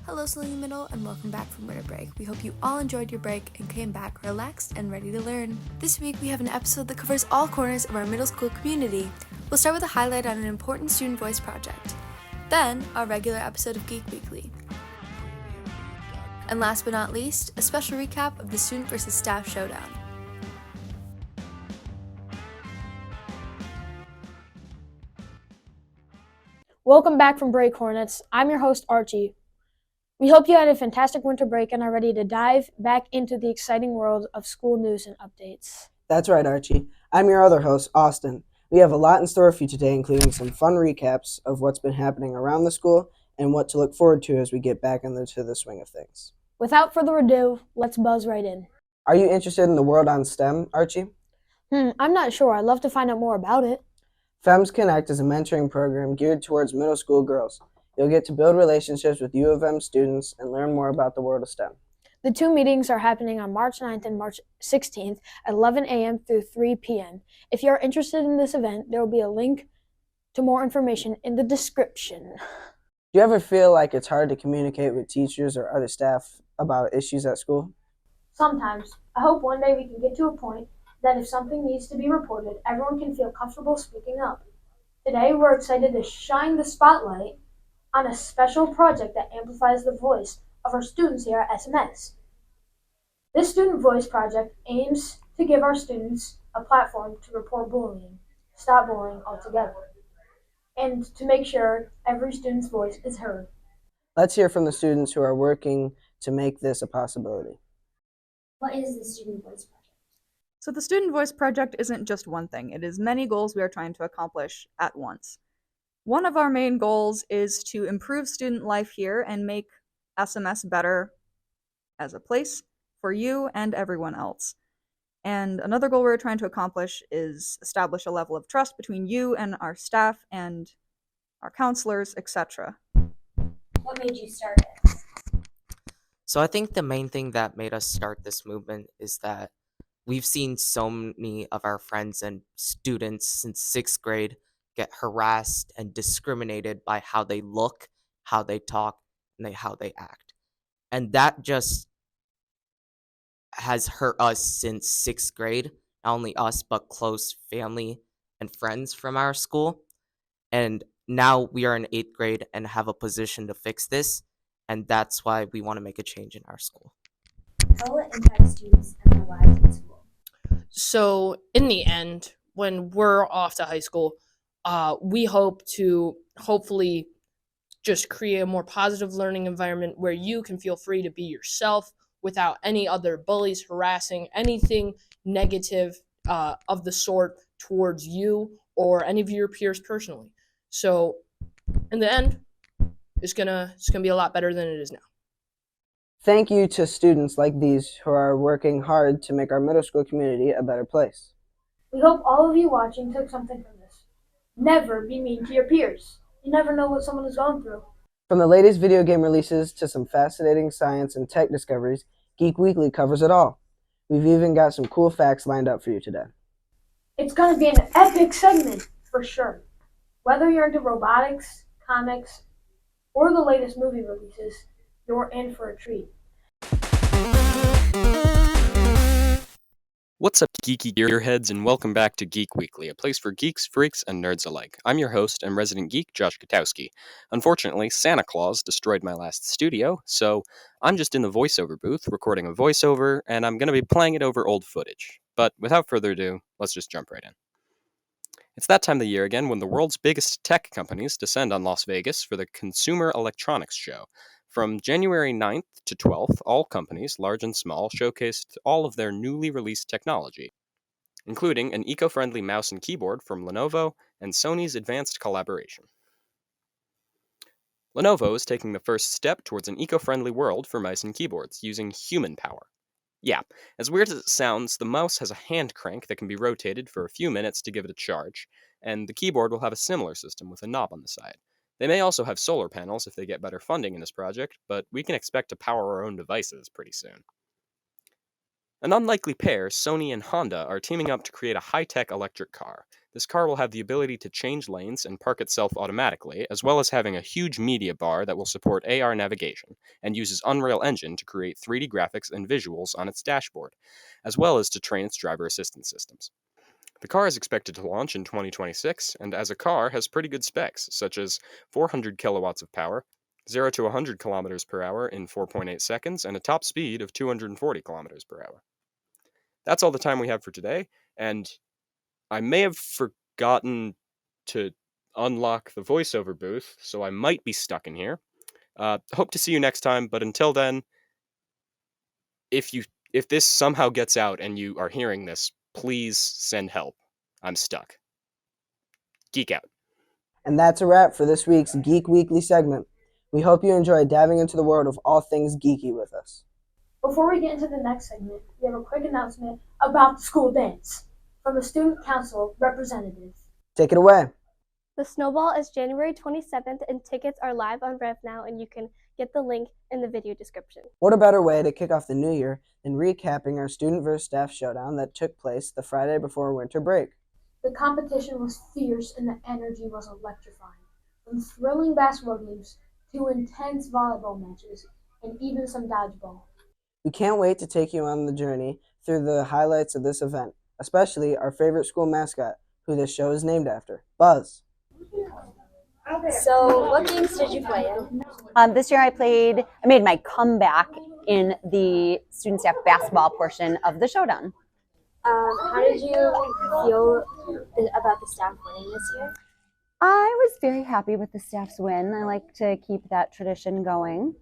Hello, Selling the Middle, and welcome back from winter break. We hope you all enjoyed your break and came back relaxed and ready to learn. This week, we have an episode that covers all corners of our middle school community. We'll start with a highlight on an important student voice project. Then, our regular episode of Geek Weekly. And last but not least, a special recap of the Student versus Staff Showdown. Welcome back from Break Hornets. I'm your host, Archie. We hope you had a fantastic winter break and are ready to dive back into the exciting world of school news and updates. That's right, Archie. I'm your other host, Austin. We have a lot in store for you today, including some fun recaps of what's been happening around the school and what to look forward to as we get back into the swing of things. Without further ado, let's buzz right in. Are you interested in the world on STEM, Archie? I'm not sure. I'd love to find out more about it. F.E.M.M.E.S Connect is a mentoring program geared towards middle school girls. You'll get to build relationships with U of M students and learn more about the world of STEM. The two meetings are happening on March 9th and March 16th at 11 a.m. through 3 p.m. If you're interested in this event, there will be a link to more information in the description. Do you ever feel like it's hard to communicate with teachers or other staff about issues at school? Sometimes. I hope one day we can get to a point that if something needs to be reported, everyone can feel comfortable speaking up. Today, we're excited to shine the spotlight on a special project that amplifies the voice of our students here at SMS. This Student Voice Project aims to give our students a platform to report bullying, stop bullying altogether, and to make sure every student's voice is heard. Let's hear from the students who are working to make this a possibility. What is the Student Voice Project? So the Student Voice Project isn't just one thing. It is many goals we are trying to accomplish at once. One of our main goals is to improve student life here and make SMS better as a place for you and everyone else. And another goal we're trying to accomplish is establish a level of trust between you and our staff and our counselors, etc. What made you start it? So I think the main thing that made us start this movement is that we've seen so many of our friends and students since 6th grade get harassed and discriminated by how they look, how they talk, and how they act. And that just has hurt us since 6th grade. Not only us, but close family and friends from our school. And now we are in 8th grade and have a position to fix this. And that's why we want to make a change in our school. How will it impact students and their lives in school? So in the end, when we're off to high school, we hope to hopefully just create a more positive learning environment where you can feel free to be yourself without any other bullies harassing anything negative of the sort towards you or any of your peers personally. So in the end, it's gonna be a lot better than it is now. Thank you to students like these who are working hard to make our middle school community a better place. We hope all of you watching took something from this. Never be mean to your peers. You never know what someone is going through. From the latest video game releases to some fascinating science and tech discoveries, Geek Weekly covers it all. We've even got some cool facts lined up for you today. It's going to be an epic segment, for sure. Whether you're into robotics, comics, or the latest movie releases, you're in for a treat. What's up, geeky gearheads, and welcome back to Geek Weekly, a place for geeks, freaks, and nerds alike. I'm your host and resident geek, Josh Katowski. Unfortunately, Santa Claus destroyed my last studio, so I'm just in the voiceover booth recording a voiceover, and I'm going to be playing it over old footage. But without further ado, let's just jump right in. It's that time of the year again when the world's biggest tech companies descend on Las Vegas for the Consumer Electronics Show. From January 9th to 12th, all companies, large and small, showcased all of their newly released technology, including an eco-friendly mouse and keyboard from Lenovo and Sony's advanced collaboration. Lenovo is taking the first step towards an eco-friendly world for mice and keyboards using human power. Yeah, as weird as it sounds, the mouse has a hand crank that can be rotated for a few minutes to give it a charge, and the keyboard will have a similar system with a knob on the side. They may also have solar panels if they get better funding in this project, but we can expect to power our own devices pretty soon. An unlikely pair, Sony and Honda, are teaming up to create a high-tech electric car. This car will have the ability to change lanes and park itself automatically, as well as having a huge media bar that will support AR navigation, and uses Unreal Engine to create 3D graphics and visuals on its dashboard, as well as to train its driver assistance systems. The car is expected to launch in 2026, and as a car has pretty good specs, such as 400 kilowatts of power, 0 to 100 kilometers per hour in 4.8 seconds, and a top speed of 240 kilometers per hour. That's all the time we have for today, and I may have forgotten to unlock the voiceover booth, so I might be stuck in here. Hope to see you next time, but until then, if this somehow gets out and you are hearing this, please send help. I'm stuck. Geek out. And that's a wrap for this week's Geek Weekly segment. We hope you enjoyed diving into the world of all things geeky with us. Before we get into the next segment, we have a quick announcement about the school dance from a student council representative. Take it away. The Snowball is January 27th, and tickets are live on Rev now, and you can get the link in the video description. What a better way to kick off the new year than recapping our student versus staff showdown that took place the Friday before winter break. The competition was fierce and the energy was electrifying, from thrilling basketball games to intense volleyball matches and even some dodgeball. We can't wait to take you on the journey through the highlights of this event, especially our favorite school mascot, who this show is named after, Buzz. So, what games did you play in? This year I made my comeback in the student staff basketball portion of the Showdown. How did you feel about the staff winning this year? I was very happy with the staff's win. I like to keep that tradition going.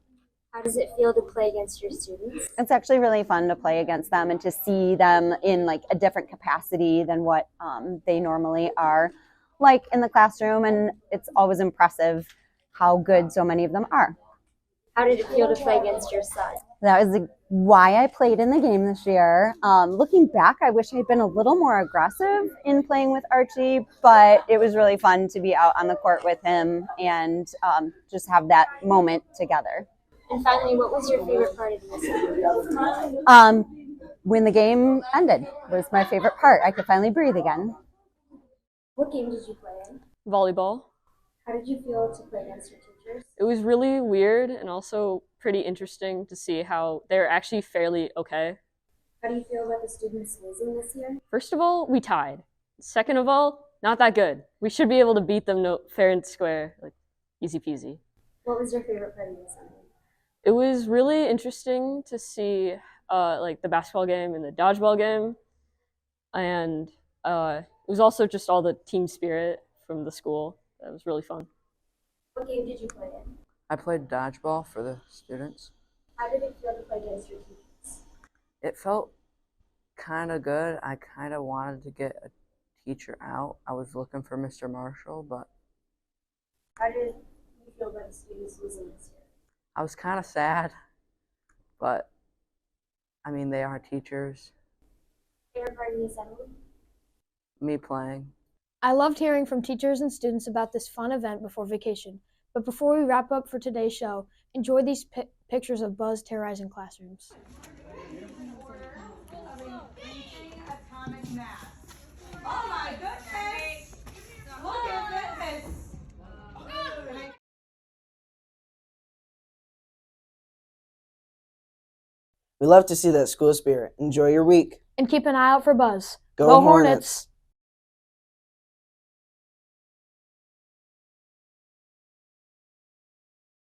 How does it feel to play against your students? It's actually really fun to play against them and to see them in like a different capacity than what they normally are, like in the classroom, and it's always impressive how good so many of them are. How did it feel to play against your son? That was why I played in the game this year. Looking back, I wish I'd been a little more aggressive in playing with Archie, but it was really fun to be out on the court with him and just have that moment together. And finally, what was your favorite part of this? When the game ended was my favorite part. I could finally breathe again. What game did you play in? Volleyball. How did you feel to play against your teachers? It was really weird and also pretty interesting to see how they're actually fairly okay. How do you feel about the students losing this year? First of all, we tied. Second of all, not that good. We should be able to beat them fair and square, like easy peasy. What was your favorite part of the assignment? It was really interesting to see like the basketball game and the dodgeball game, and it was also just all the team spirit from the school. That was really fun. What game did you play in? I played dodgeball for the students. How did it feel to play against your teachers? It felt kind of good. I kind of wanted to get a teacher out. I was looking for Mr. Marshall, but... How did you feel about the students losing this year? I was kind of sad, but I mean, they are teachers. Favorite part of the assembly? Me playing. I loved hearing from teachers and students about this fun event before vacation. But before we wrap up for today's show, enjoy these pictures of Buzz terrorizing classrooms. Oh my goodness! Look at this! We love to see that school spirit. Enjoy your week. And keep an eye out for Buzz. Go Hornets!